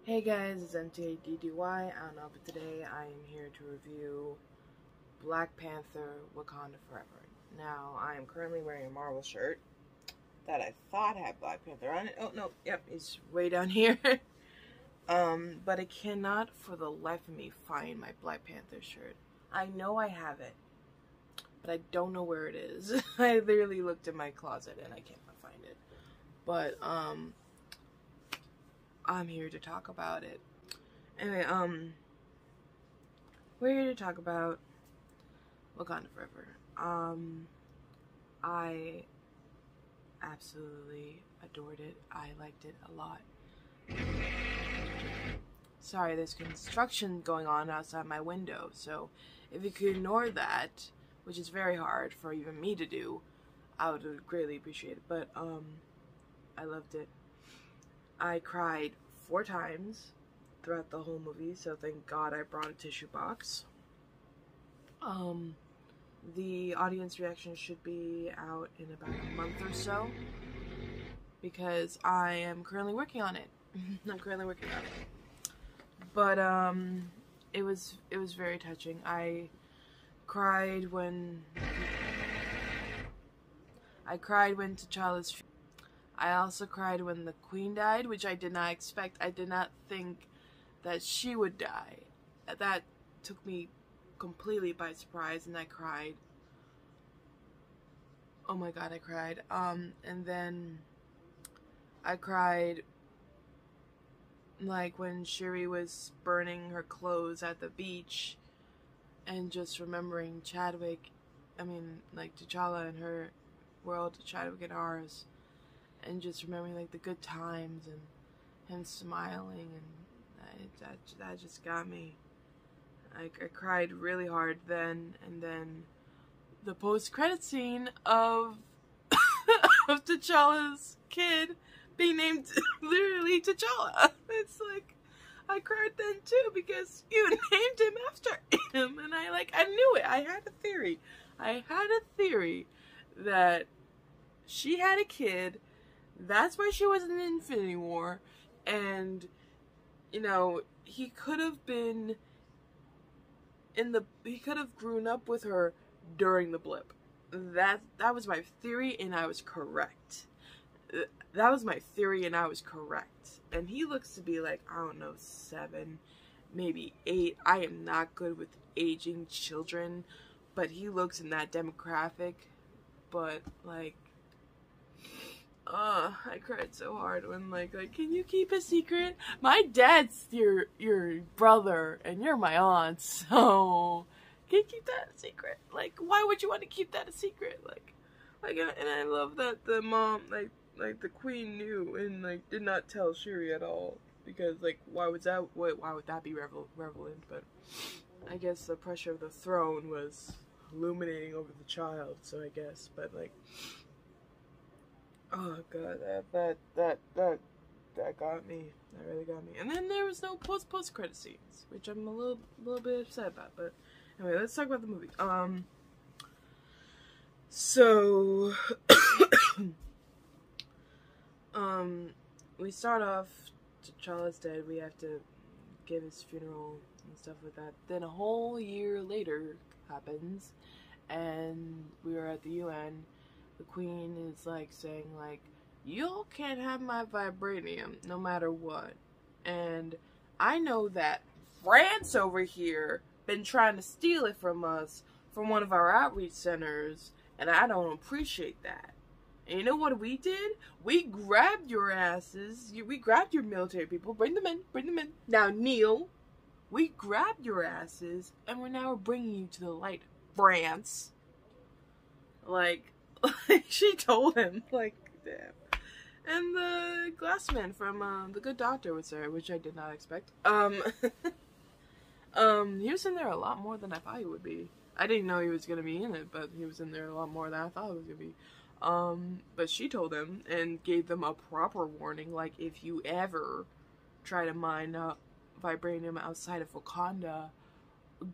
Hey guys, it's M.A.D.D.Y. But today I am here to review Black Panther, Wakanda Forever. Now, I am currently wearing a Marvel shirt that I thought had Black Panther on it. Oh, no, yep, it's way down here. But I cannot for the life of me find my Black Panther shirt. I know I have it, but I don't know where it is. I literally looked in my closet and I cannot find it. But, I'm here to talk about it. Anyway, we're here to talk about Wakanda Forever. I absolutely adored it. I liked it a lot. Sorry, there's construction going on outside my window, so if you could ignore that, which is very hard for even me to do, I would greatly appreciate it. But, I loved it. I cried 4 times throughout the whole movie, so thank God I brought a tissue box. The audience reaction should be out in about a month or so, because I am currently working on it. But, it was very touching. I cried when T'Challa's funeral. I also cried when the Queen died, which I did not expect. I did not think that she would die. That took me completely by surprise, and I cried. Oh my God, I cried. And then I cried like when Shuri was burning her clothes at the beach, and just remembering T'Challa and her world, Chadwick and ours. And just remembering like the good times and him smiling, and that just got me. I cried really hard then, and then the post-credit scene of of T'Challa's kid being named literally T'Challa. It's like I cried then too, because you named him after him, and I knew it. I had a theory that she had a kid. That's why she was in Infinity War, and, you know, he could have been he could have grown up with her during the blip. That was my theory, and I was correct. And he looks to be like, I don't know, 7, maybe 8. I am not good with aging children, but he looks in that demographic. But, like, I cried so hard when like, can you keep a secret? My dad's your brother, and you're my aunt, so can you keep that a secret? Like, why would you want to keep that a secret? And I love that the mom, like the queen knew and like did not tell Shuri at all, because like why would that be relevant? But I guess the pressure of the throne was illuminating over the child, so I guess, but like, oh God, that got me. That really got me. And then there was no post credit scenes, which I'm a little bit upset about. But anyway, let's talk about the movie. So we start off. T'Challa's dead. We have to give his funeral and stuff like that. Then a whole year later happens, and we are at the UN. The queen is like saying like, y'all can't have my vibranium no matter what. And I know that France over here been trying to steal it from us from one of our outreach centers, and I don't appreciate that. And you know what we did? We grabbed your asses. We grabbed your military people. Bring them in. Now kneel. We grabbed your asses, and we're now bringing you to the light, France. Like, she told him, like, damn. And the glass man from The Good Doctor was there, which I did not expect. He was in there a lot more than I thought he would be. I didn't know he was gonna be in it, but he was in there a lot more than I thought he was gonna be. But she told him and gave them a proper warning, like, if you ever try to mine vibranium outside of Wakanda,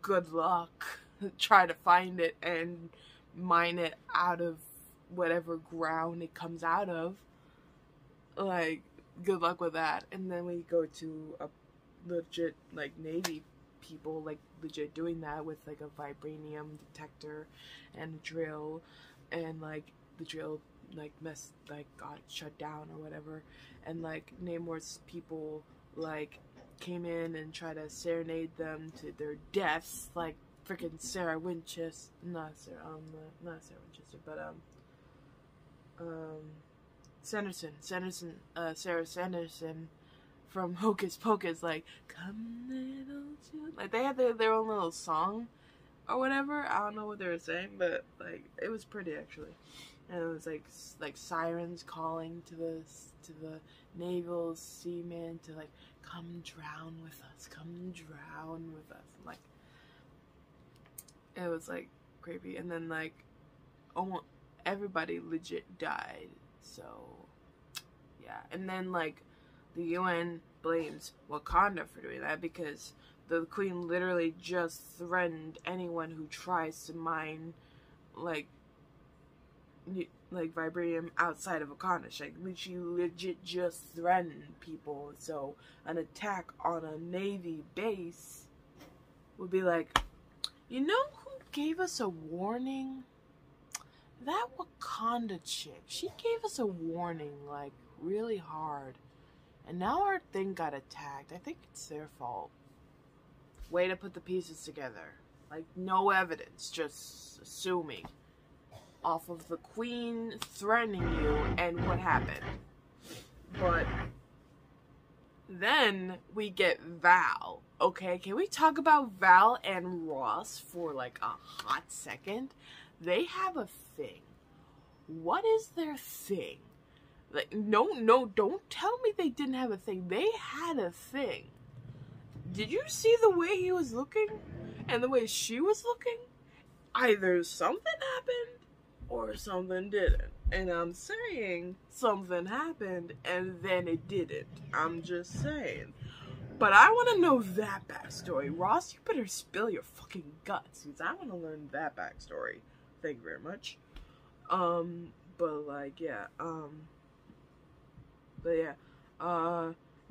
good luck. Try to find it and mine it out of whatever ground it comes out of. Like, good luck with that. And then we go to a legit, like, Navy people, like, legit doing that with, like, a vibranium detector and a drill, and, like, the drill, like, got shut down or whatever, and, like, Namor's people, like, came in and tried to serenade them to their deaths, like, freaking Sarah Winchester, not Sarah Winchester, but, Sarah Sanderson from Hocus Pocus, like, come little children, like, they had their own little song, or whatever, I don't know what they were saying, but, like, it was pretty, actually, and it was, like sirens calling to the naval seamen to, like, come drown with us, like, it was, like, creepy, and then, like, almost everybody legit died, so, yeah, and then, like, the UN blames Wakanda for doing that, because the Queen literally just threatened anyone who tries to mine, like vibranium outside of Wakanda. She legit just threatened people, so an attack on a Navy base would be like, you know who gave us a warning? That Wakanda chick. She gave us a warning, like, really hard. And now our thing got attacked. I think it's their fault. Way to put the pieces together. Like, no evidence, just assuming. Off of the Queen threatening you and what happened. But then we get Val. Okay, can we talk about Val and Ross for, like, a hot second? They have a thing. What is their thing? Like, no, don't tell me they didn't have a thing. They had a thing. Did you see the way he was looking? And the way she was looking? Either something happened or something didn't. And I'm saying something happened and then it didn't. I'm just saying. But I want to know that backstory. Ross, you better spill your fucking guts, because I want to learn that backstory. Thank you very much. But, like, yeah,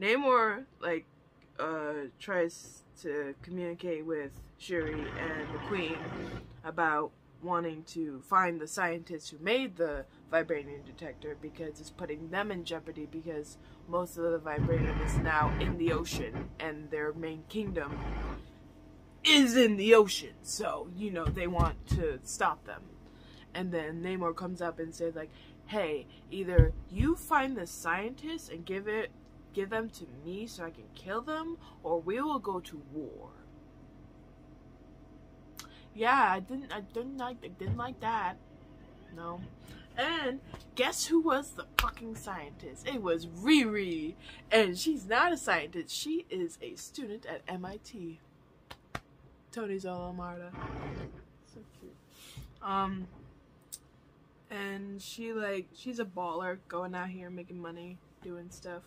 Namor, like, tries to communicate with Shuri and the Queen about wanting to find the scientists who made the vibranium detector, because it's putting them in jeopardy, because most of the vibranium is now in the ocean and their main kingdom is in the ocean, so, you know, they want to stop them. And then Namor comes up and says, like, hey, either you find the scientists and give them to me so I can kill them, or we will go to war. Yeah, I didn't like that. No. And guess who was the fucking scientist? It was Riri. And she's not a scientist. She is a student at MIT. Tony's alma mater. So cute. And she's a baller, going out here making money, doing stuff.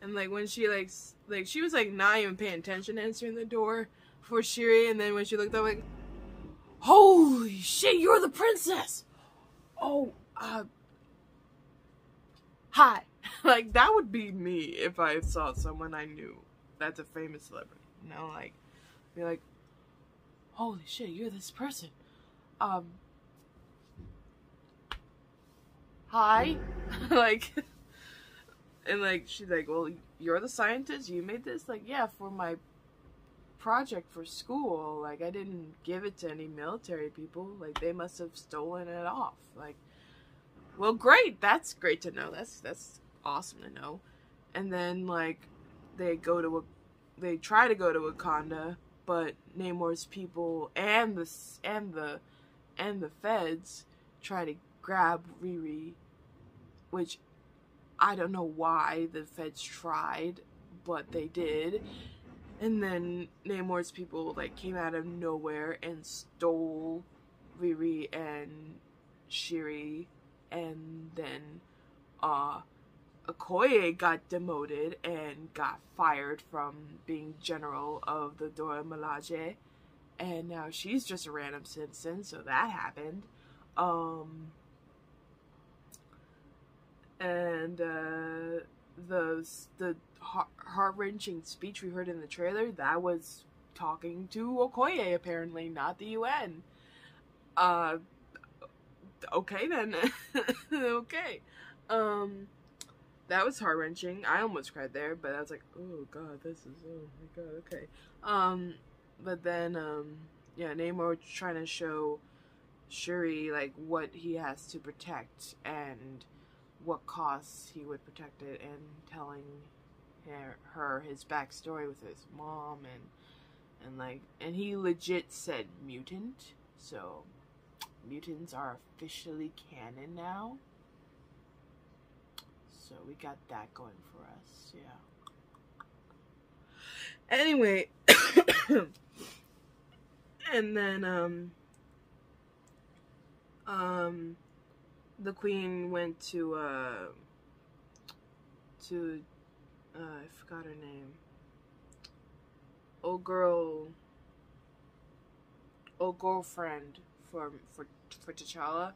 And, like, when she, like, she was, like, not even paying attention answering the door for Shuri, and then when she looked up, like, holy shit, you're the princess! Oh, hi. Like, that would be me if I saw someone I knew that's a famous celebrity, you know, like, be like, holy shit, you're this person. Hi. Like, and, like, she's like, well, you're the scientist, you made this? Like, yeah, for my project for school. Like, I didn't give it to any military people. Like, they must have stolen it off. Like, well, great, that's great to know. That's awesome to know. And then, like, they try to go to Wakanda, but Namor's people and the feds try to grab Riri, which I don't know why the feds tried, but they did. And then Namor's people, like, came out of nowhere and stole Riri and Shuri, and then Okoye got demoted and got fired from being general of the Dora Milaje, and now she's just a random citizen, so that happened. And the heart-wrenching speech we heard in the trailer, that was talking to Okoye, apparently, not the UN. Okay then. Okay. That was heart-wrenching. I almost cried there, but I was like, oh god, this is, oh my god, okay. But then, yeah, Namor trying to show Shuri, like, what he has to protect and what costs he would protect it, and telling her his backstory with his mom, and he legit said mutant, so mutants are officially canon now. So we got that going for us, yeah. Anyway, and then the queen went to I forgot her name. Old girlfriend for T'Challa.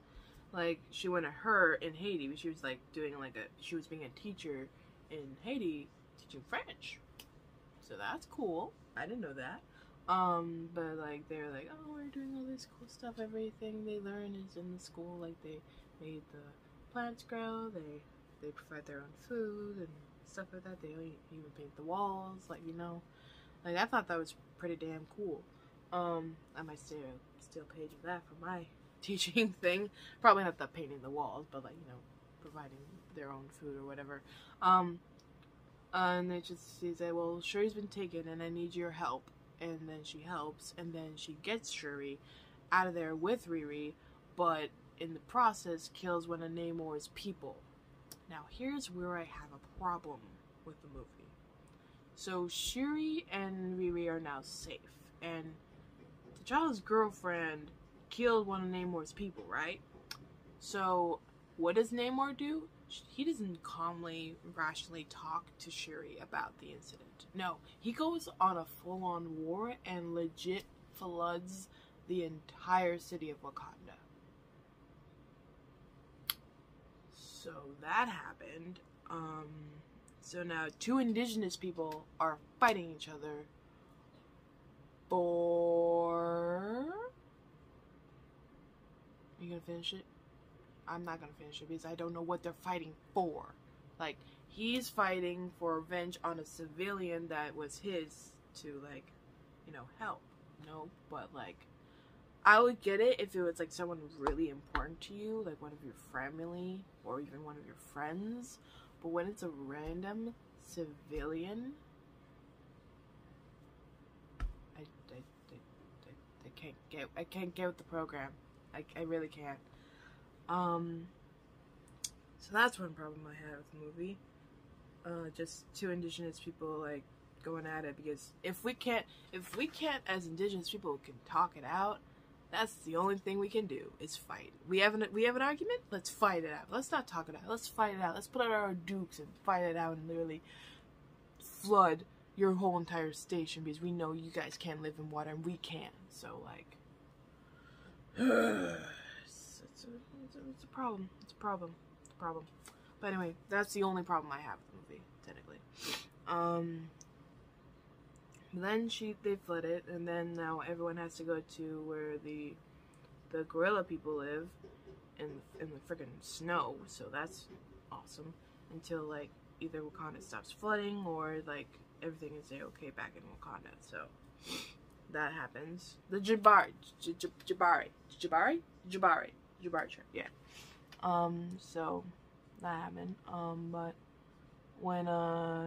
Like, she went to her in Haiti, but she was like doing she was being a teacher in Haiti, teaching French. So that's cool. I didn't know that. But like they're like, oh, we're doing all this cool stuff. Everything they learn is in the school. Like, they made the plants grow. They provide their own food and stuff like that. They even paint the walls. Like, you know, like, I thought that was pretty damn cool. I might steal a page of that for my teaching thing. Probably not the painting the walls, but like, you know, providing their own food or whatever. And she said, well, Shuri's been taken and I need your help. And then she helps, and then she gets Shuri out of there with Riri, but in the process kills one of Namor's people. Now, here's where I have a problem with the movie. So Shuri and Riri are now safe, and T'Challa's girlfriend killed one of Namor's people, right? So what does Namor do? He doesn't calmly, rationally talk to Shuri about the incident. No, he goes on a full-on war and legit floods the entire city of Wakanda. So that happened. So now 2 indigenous people are fighting each other for... Are you gonna finish it? I'm not gonna finish it because I don't know what they're fighting for. Like, he's fighting for revenge on a civilian that was his to, like, you know, help. No, but like, I would get it if it was like someone really important to you, like one of your family or even one of your friends. But when it's a random civilian, I can't get with the program. I really can't. So that's one problem I have with the movie. Just 2 indigenous people like going at it, because if we can't as indigenous people can talk it out, that's the only thing we can do is fight. We have an argument, let's fight it out. Let's not talk it out. Let's fight it out. Let's put out our dukes and fight it out and literally flood your whole entire station, because we know you guys can't live in water and we can. So like, it's a problem. It's a problem. But anyway, that's the only problem I have with the movie, technically. Then they fled it, and then now everyone has to go to where the gorilla people live in the freaking snow. So that's awesome, until like either Wakanda stops flooding or like everything is okay back in Wakanda. So that happens. The Jabari trip, yeah. So that happened. But when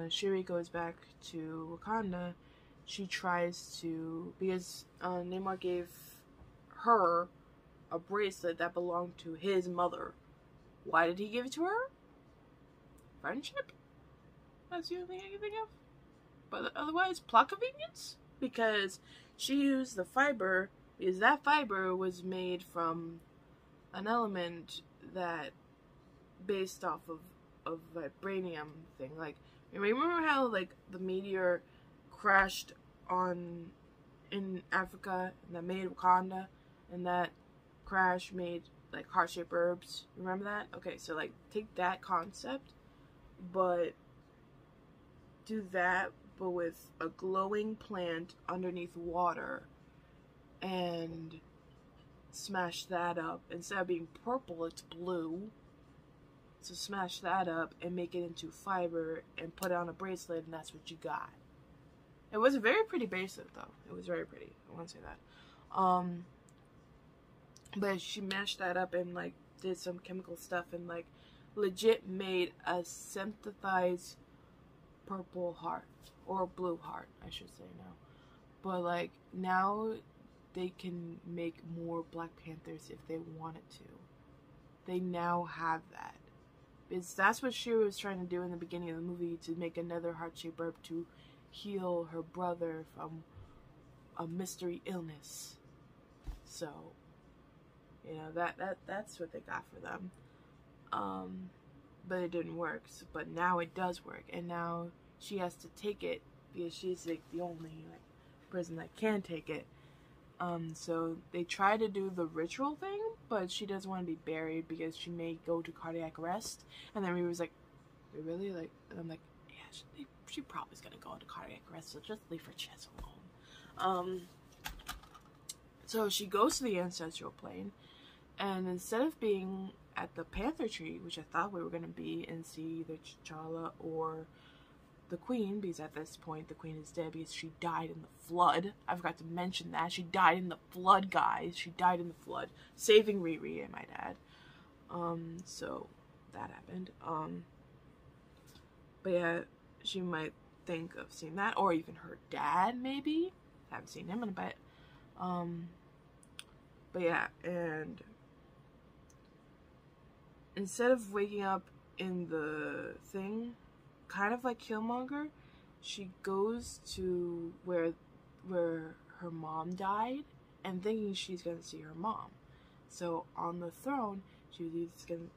Shuri goes back to Wakanda, she tries to, because Namor gave her a bracelet that belonged to his mother. Why did he give it to her? Friendship? That's the only thing I can think of. But otherwise, plot convenience? Because she used the fiber, because that fiber was made from an element that based off of vibranium thing. Like, remember how like the meteor crashed in Africa and that made Wakanda, and that crash made like heart-shaped herbs? Remember that? Okay, so like take that concept, but do that, but with a glowing plant underneath water, and smash that up. Instead of being purple, it's blue. So smash that up and make it into fiber and put it on a bracelet, and that's what you got. It was a very pretty bracelet, though. It was very pretty. I want to say that. But she mashed that up and, like, did some chemical stuff and, like, legit made a synthesized purple heart. Or blue heart, I should say now. But, like, now they can make more Black Panthers if they wanted to. They now have that. Because that's what she was trying to do in the beginning of the movie, to make another heart-shaped herb to heal her brother from a mystery illness. So, you know, that's what they got for them. But it didn't work. But now it does work, and now she has to take it because she's like the only like person that can take it. So they try to do the ritual thing, but she doesn't want to be buried because she may go to cardiac arrest. And then we was like, we really like, and I'm like, yeah, she probably's gonna go into cardiac arrest, so just leave her chest alone. So she goes to the ancestral plane, and instead of being at the Panther tree, which I thought we were gonna be and see either T'Challa or the Queen, because at this point the Queen is dead because she died in the flood. I forgot to mention that. She died in the flood, guys. She died in the flood. Saving Riri, I might add. So that happened. But yeah, she might think of seeing that. Or even her dad, maybe. Haven't seen him in a bit. But yeah, and instead of waking up in the thing, kind of like Killmonger, she goes to where her mom died and thinking she's gonna see her mom. So on the throne,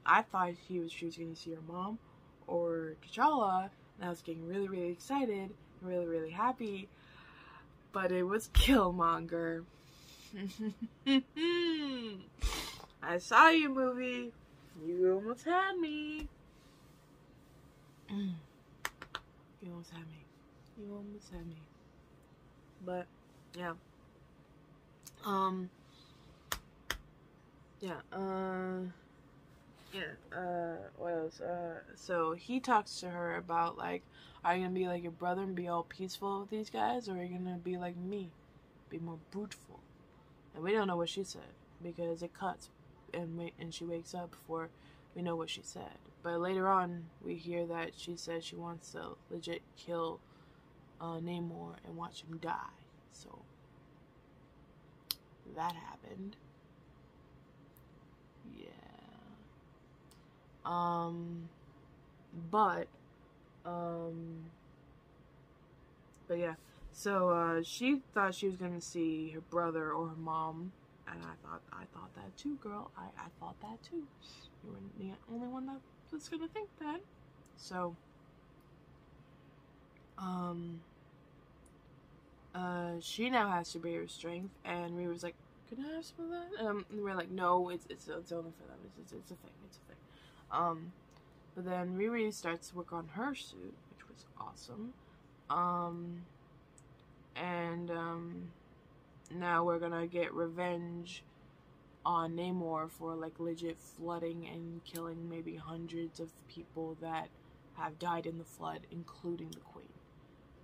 I thought she was gonna see her mom or T'Challa, and I was getting really, really excited, really, really happy. But it was Killmonger. I saw you, movie. You almost had me. You almost had me. You almost had me. But, yeah. What else? So he talks to her about, like, are you gonna be like your brother and be all peaceful with these guys, or are you gonna be like me? Be more bruteful? And we don't know what she said, because it cuts, and she wakes up before we know what she said. But later on, we hear that she said she wants to legit kill Namor and watch him die. So that happened. Yeah. But yeah. So she thought she was gonna see her brother or her mom, and I thought that too, girl. I thought that too. You were the only one that was gonna think that. So, she now has superior strength, and we was like, "Can I have some of that?" And we're like, "No, it's only for them. It's a thing. It's a thing." But then Riri starts to work on her suit, which was awesome. Now we're gonna get revenge on Namor for, like, legit flooding and killing maybe hundreds of people that have died in the flood, including the Queen.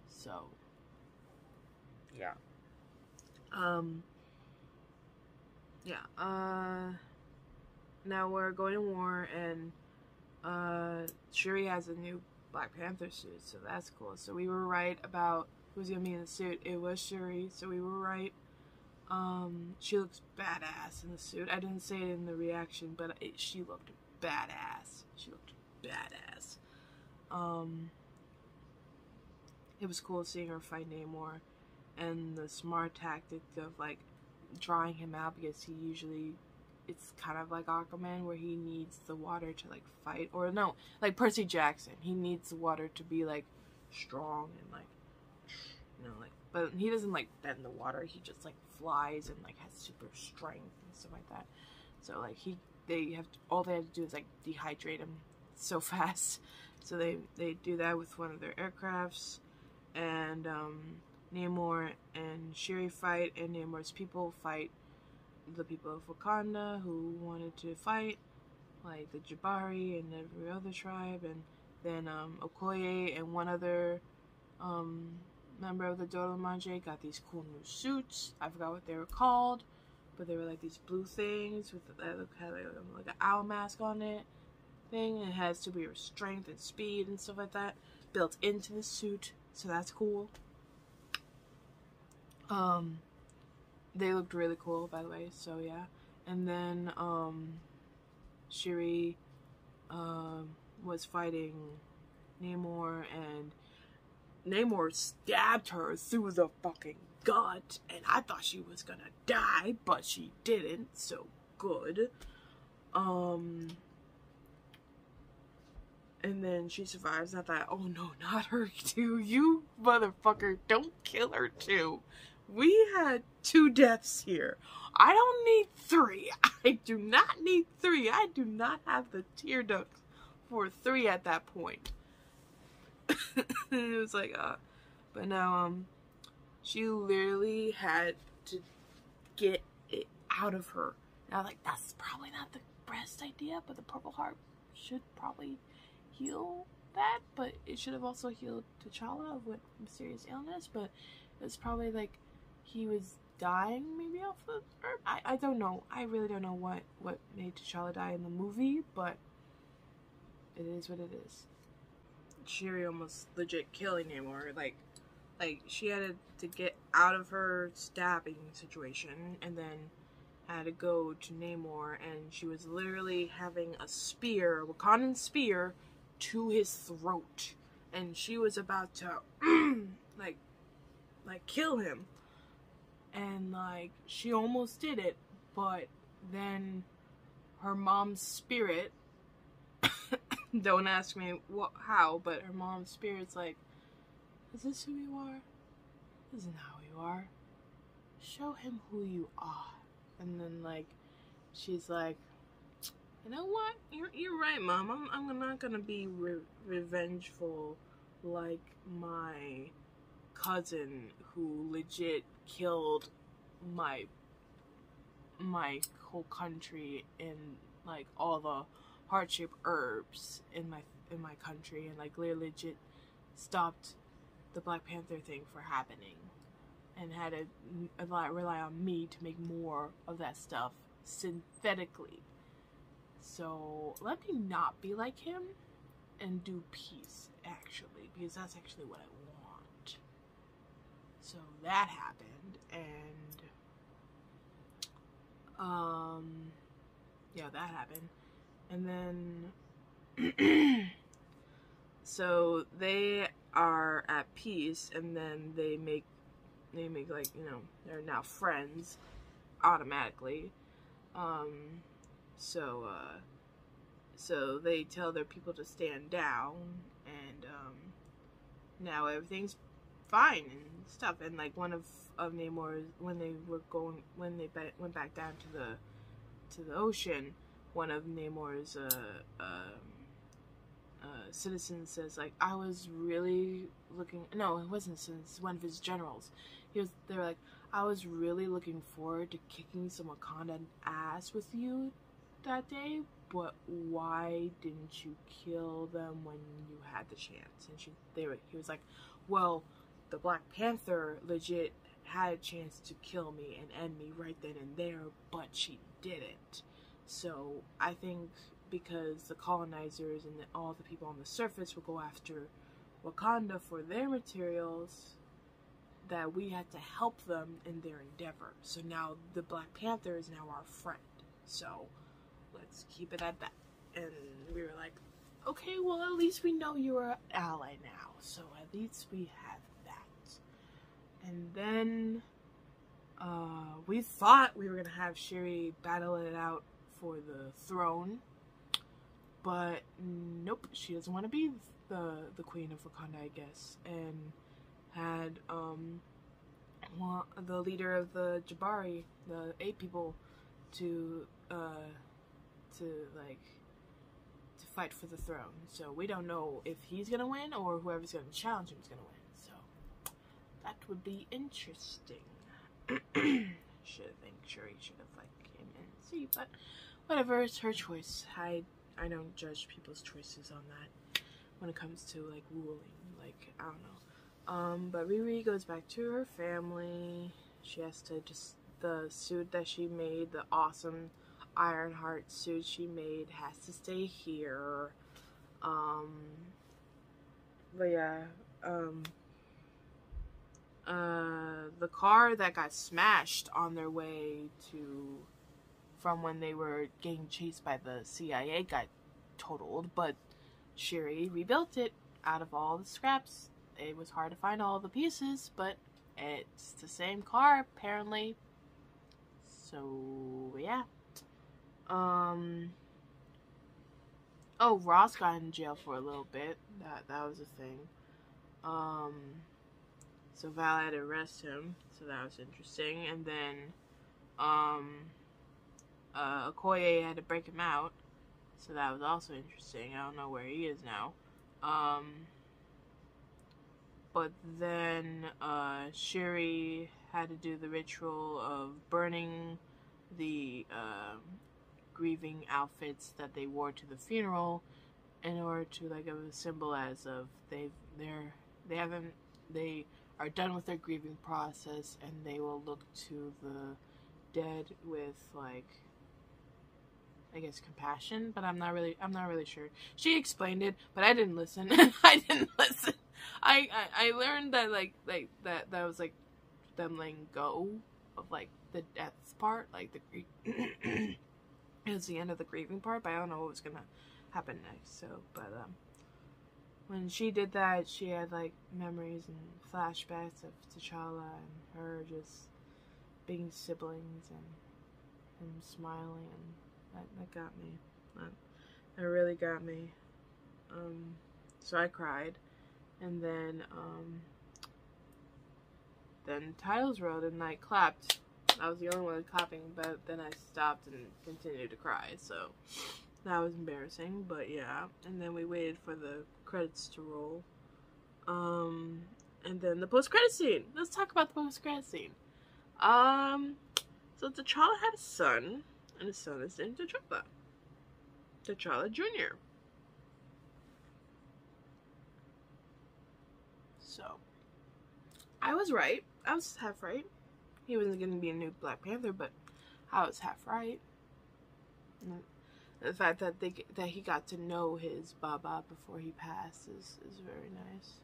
So, yeah. Now we're going to war, and Shuri has a new Black Panther suit, so that's cool. So we were right about who's gonna be in the suit. It was Shuri, so we were right. She looks badass in the suit. I didn't say it in the reaction, but she looked badass. She looked badass. It was cool seeing her fight Namor, and the smart tactic of, like, drawing him out, because he usually, it's kind of like Aquaman, where he needs the water to, like, fight, or no, like Percy Jackson, he needs the water to be, like, strong and, like, you know, like, but he doesn't, like, bend the water, he just, like, flies and, like, has super strength and stuff like that. So, like, all they have to do is, like, dehydrate him, so fast. So they do that with one of their aircrafts, and Namor and Shuri fight, and Namor's people fight the people of Wakanda who wanted to fight, like the Jabari and every other tribe, and then Okoye and one other member of the Dolomanche got these cool new suits. I forgot what they were called, but they were like these blue things with that had like an owl mask on it thing. It has superhero strength and speed and stuff like that built into the suit, so that's cool. They looked really cool, by the way, so yeah. And then Shuri was fighting Namor, and Namor stabbed her through the fucking gut, and I thought she was gonna die, but she didn't, so good. And then she survives. I thought, oh no, not her too. You motherfucker, don't kill her too. We had 2 deaths here. I don't need 3. I do not need 3. I do not have the tear ducts for 3 at that point. It was like, but now, she literally had to get it out of her. And I was like, that's probably not the best idea, but the Purple Heart should probably heal that, but it should have also healed T'Challa of what mysterious illness, but it's probably like he was dying maybe off the herb. I don't know. I really don't know what made T'Challa die in the movie, but it is what it is. Shuri almost legit killing Namor. Like she had to get out of her stabbing situation, and then had to go to Namor, and she was literally having a spear, a Wakandan spear, to his throat, and she was about to like kill him, and like she almost did it, but then her mom's spirit don't ask me how, but her mom's spirit's like, is this who you are? This isn't how you are. Show him who you are. And then like she's like, you know what? You're right, Mom. I'm not gonna be revengeful like my cousin who legit killed my whole country and like all the heart-shaped herbs in my country, and like legit stopped the Black Panther thing from happening, and had to rely on me to make more of that stuff synthetically. So let me not be like him and do peace, actually, because that's actually what I want. So that happened, and yeah, that happened. And then so they are at peace, and then they make like, you know, they're now friends automatically. So they tell their people to stand down, and now everything's fine and stuff. And like one of Namor's, when they went back down to the ocean, one of Namor's citizens says, like, I was really looking, no, it wasn't citizens, one of his generals. They were like, I was really looking forward to kicking some Wakanda ass with you that day, but why didn't you kill them when you had the chance? And he was like, well, the Black Panther legit had a chance to kill me and end me right then and there, but she didn't. So I think because the colonizers and all the people on the surface will go after Wakanda for their materials, that we had to help them in their endeavor. So now the Black Panther is now our friend. So let's keep it at that. And we were like, okay, well, at least we know you're an ally now. So at least we have that. And then we thought we were going to have Shuri battle it out for the throne. But nope, she doesn't want to be the queen of Wakanda, I guess. And had the leader of the Jabari, the 8 people, to fight for the throne. So we don't know if he's gonna win or whoever's gonna challenge him is gonna win. So that would be interesting. Shuri should have like came in and see, but whatever, it's her choice. I don't judge people's choices on that when it comes to like ruling. Like, I don't know. But Riri goes back to her family. She has to just, the suit that she made, the awesome Ironheart suit she made, has to stay here. But yeah, the car that got smashed on their way from when they were getting chased by the CIA got totaled, but Shuri rebuilt it out of all the scraps. It was hard to find all the pieces, but it's the same car apparently. So yeah. Oh, Ross got in jail for a little bit. That was a thing. So Val had to arrest him, so that was interesting. And then, Okoye had to break him out, so that was also interesting. I don't know where he is now. But then, Shuri had to do the ritual of burning the, grieving outfits that they wore to the funeral in order to, like, a symbol as of they are done with their grieving process, and they will look to the dead with, like, I guess compassion, but I'm not really sure. She explained it, but I didn't listen. I learned that that was like them letting go of like the death part, like the it was the end of the grieving part, but I don't know what was gonna happen next. So, but when she did that, she had like memories and flashbacks of T'Challa and her just being siblings and him smiling, and that got me. That really got me. So I cried, and then titles rolled and I clapped. I was the only one clapping, but then I stopped and continued to cry. So that was embarrassing, but yeah. And then we waited for the credits to roll. And then the post-credit scene. Let's talk about the post-credit scene. So T'Challa had a son, and his son is named T'Challa. T'Challa Jr. So, I was right. I was half right. He wasn't going to be a new Black Panther, but I was half right. And the fact that he got to know his Baba before he passed is very nice.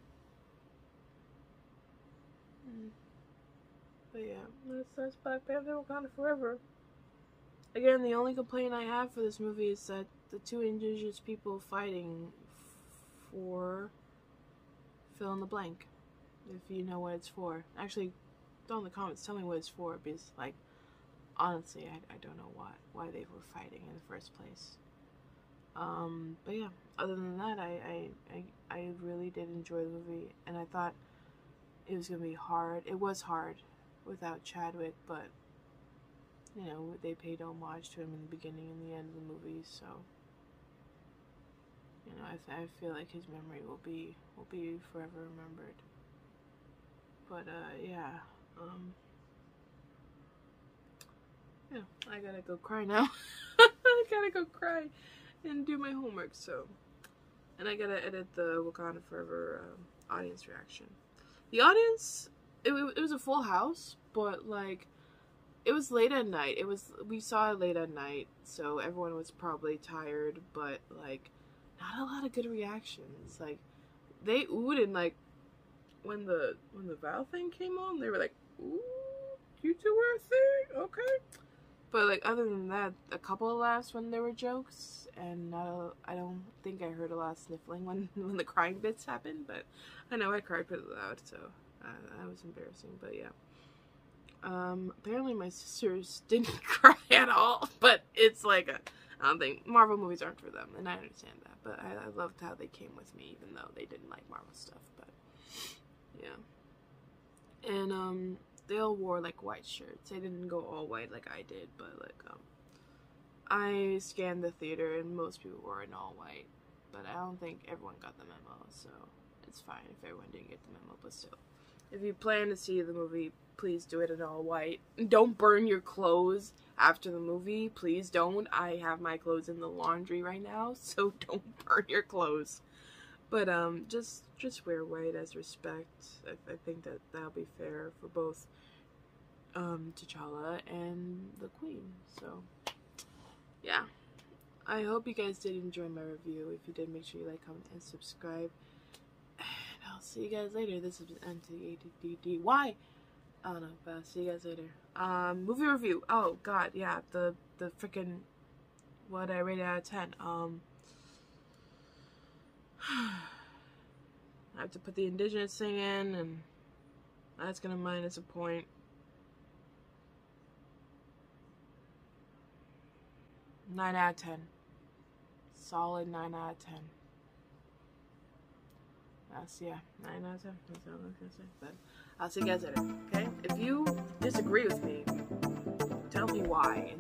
But yeah, that's Black Panther Wakanda Forever. Again, the only complaint I have for this movie is that the two indigenous people fighting for fill in the blank. If you know what it's for. Actually, down in the comments, tell me what it's for, because, like, honestly, I don't know why they were fighting in the first place. But yeah, other than that, I really did enjoy the movie, and I thought it was gonna be hard. It was hard without Chadwick, but you know, they paid homage to him in the beginning and the end of the movie, so you know, I feel like his memory will be forever remembered. But yeah, yeah, I gotta go cry now. I gotta go cry and do my homework. So, and I gotta edit the Wakanda Forever audience reaction. The audience, it was a full house, but like, it was late at night. We saw it late at night, so everyone was probably tired, but like, not a lot of good reactions. Like, they oohed, and like, when the Val thing came on, they were like, "Ooh, you two were a thing, okay." But like, other than that, a couple of laughs when there were jokes, and I don't think I heard a lot of sniffling when the crying bits happened. But I know I cried pretty loud, so that was embarrassing. But yeah. Apparently my sisters didn't cry at all, but it's like I don't think Marvel movies aren't for them, and I understand that, but I loved how they came with me, even though they didn't like Marvel stuff, but yeah. And they all wore like white shirts. They didn't go all white like I did, but like I scanned the theater and most people were in all white, but I don't think everyone got the memo, so it's fine if everyone didn't get the memo, but still. If you plan to see the movie, please do it in all white. Don't burn your clothes after the movie. Please don't. I have my clothes in the laundry right now, so don't burn your clothes. But just wear white as respect. I think that that'll be fair for both T'Challa and the Queen. So yeah, I hope you guys did enjoy my review. If you did, make sure you like, comment, and subscribe. And I'll see you guys later. This is M.A.D.D.Y. I don't know, but I'll see you guys later. Movie review. Oh god, yeah, the freaking what I rated out of 10. I have to put the indigenous thing in, and that's gonna minus a point. 9 out of 10. Solid 9 out of 10. That's, yeah, 9 out of 10. That's all I was gonna say. But I'll see you guys later, okay? If you disagree with me, tell me why.